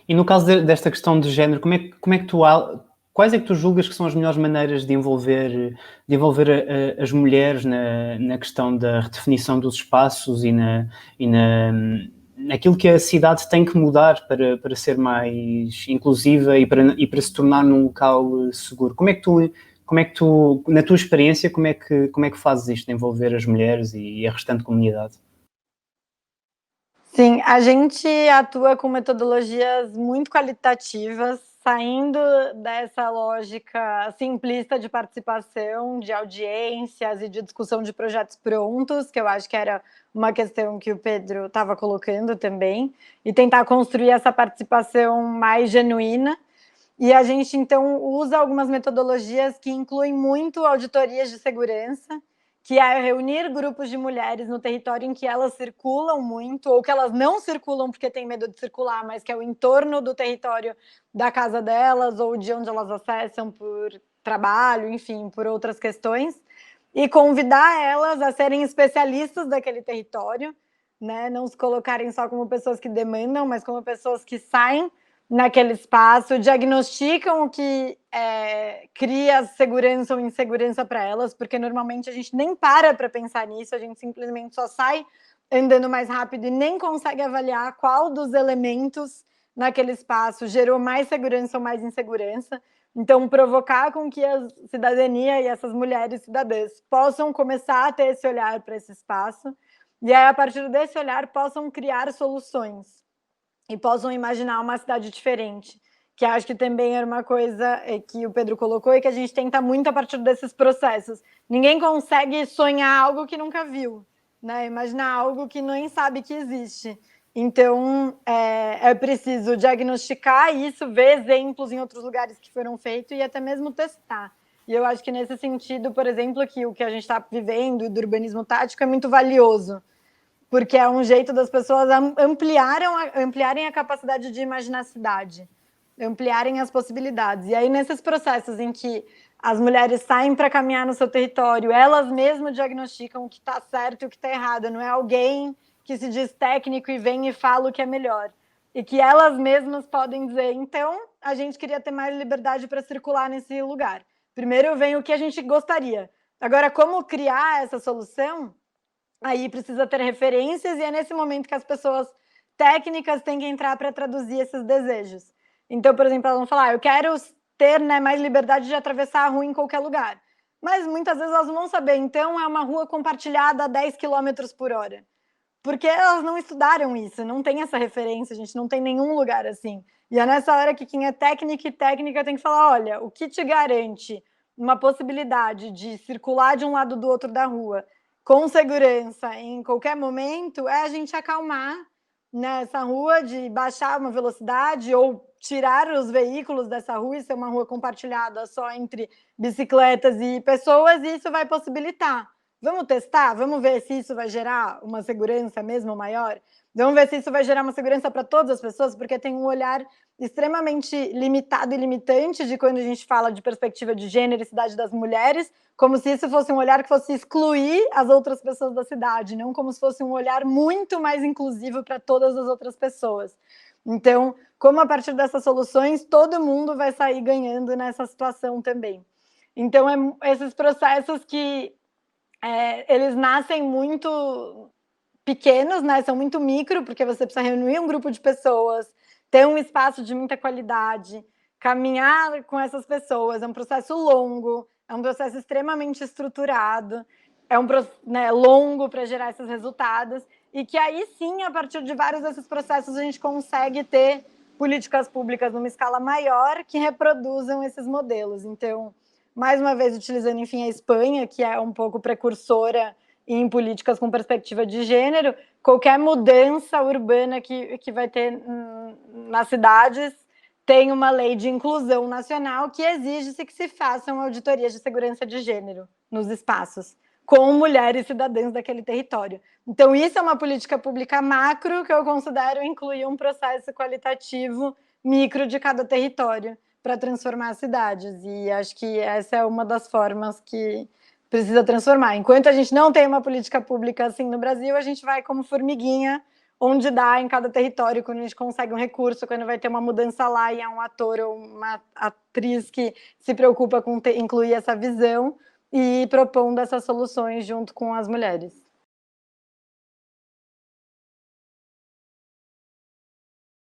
E no caso desta questão de género, como é que quais é que tu julgas que são as melhores maneiras de envolver as mulheres na questão da redefinição dos espaços naquilo que a cidade tem que mudar para ser mais inclusiva e para se tornar num local seguro? Como é que tu, na tua experiência, como é que fazes isto de envolver as mulheres e a restante comunidade? Sim, a gente atua com metodologias muito qualitativas, saindo dessa lógica simplista de participação, de audiências e de discussão de projetos prontos, que eu acho que era uma questão que o Pedro estava colocando também, e tentar construir essa participação mais genuína. E a gente, então, usa algumas metodologias que incluem muito auditorias de segurança, que é reunir grupos de mulheres no território em que elas circulam muito, ou que elas não circulam porque têm medo de circular, mas que é o entorno do território da casa delas, ou de onde elas acessam por trabalho, enfim, por outras questões, e convidar elas a serem especialistas daquele território, né? Não se colocarem só como pessoas que demandam, mas como pessoas que saem naquele espaço, diagnosticam o que cria segurança ou insegurança para elas, porque normalmente a gente nem para pensar nisso, a gente simplesmente só sai andando mais rápido e nem consegue avaliar qual dos elementos naquele espaço gerou mais segurança ou mais insegurança. Então, provocar com que a cidadania e essas mulheres cidadãs possam começar a ter esse olhar para esse espaço, e aí, a partir desse olhar, possam criar soluções e possam imaginar uma cidade diferente, que acho que também era uma coisa que o Pedro colocou e que a gente tenta muito a partir desses processos. Ninguém consegue sonhar algo que nunca viu, né? Imaginar algo que nem sabe que existe. Então, é preciso diagnosticar isso, ver exemplos em outros lugares que foram feitos e até mesmo testar. E eu acho que nesse sentido, por exemplo, que o que a gente está vivendo do urbanismo tático é muito valioso, porque é um jeito das pessoas ampliarem a capacidade de imaginar a cidade, ampliarem as possibilidades. E aí, nesses processos em que as mulheres saem para caminhar no seu território, elas mesmas diagnosticam o que está certo e o que está errado, não é alguém que se diz técnico e vem e fala o que é melhor. E que elas mesmas podem dizer, então, a gente queria ter mais liberdade para circular nesse lugar. Primeiro vem o que a gente gostaria. Agora, como criar essa solução? Aí precisa ter referências e é nesse momento que as pessoas técnicas têm que entrar para traduzir esses desejos. Então, por exemplo, elas vão falar, eu quero ter, né, mais liberdade de atravessar a rua em qualquer lugar. Mas muitas vezes elas não vão saber, então é uma rua compartilhada a 10 quilômetros por hora. Porque elas não estudaram isso, não tem essa referência, a gente não tem nenhum lugar assim. E é nessa hora que quem é técnica e técnica tem que falar, olha, o que te garante uma possibilidade de circular de um lado do outro da rua com segurança em qualquer momento é a gente acalmar nessa rua, de baixar uma velocidade ou tirar os veículos dessa rua e ser uma rua compartilhada só entre bicicletas e pessoas, e isso vai possibilitar. Vamos testar? Vamos ver se isso vai gerar uma segurança mesmo maior? Vamos ver se isso vai gerar uma segurança para todas as pessoas, porque tem um olhar extremamente limitado e limitante de quando a gente fala de perspectiva de gênero e cidade das mulheres, como se isso fosse um olhar que fosse excluir as outras pessoas da cidade, não como se fosse um olhar muito mais inclusivo para todas as outras pessoas. Então, como a partir dessas soluções, todo mundo vai sair ganhando nessa situação também. Então, esses processos que eles nascem muito pequenos, né? São muito micro, porque você precisa reunir um grupo de pessoas, ter um espaço de muita qualidade, caminhar com essas pessoas. É um processo longo, é um processo extremamente estruturado, é um longo para gerar esses resultados, e que aí sim, a partir de vários desses processos, a gente consegue ter políticas públicas numa escala maior que reproduzam esses modelos. Então, mais uma vez, utilizando, enfim, a Espanha, que é um pouco precursora em políticas com perspectiva de gênero, qualquer mudança urbana que vai ter nas cidades tem uma lei de inclusão nacional que exige-se que se façam auditorias de segurança de gênero nos espaços, com mulheres cidadãs daquele território. Então, isso é uma política pública macro que eu considero incluir um processo qualitativo micro de cada território para transformar as cidades. E acho que essa é uma das formas que precisa transformar. Enquanto a gente não tem uma política pública assim no Brasil, a gente vai como formiguinha, onde dá em cada território, quando a gente consegue um recurso, quando vai ter uma mudança lá e é um ator ou uma atriz que se preocupa com incluir essa visão e propondo essas soluções junto com as mulheres.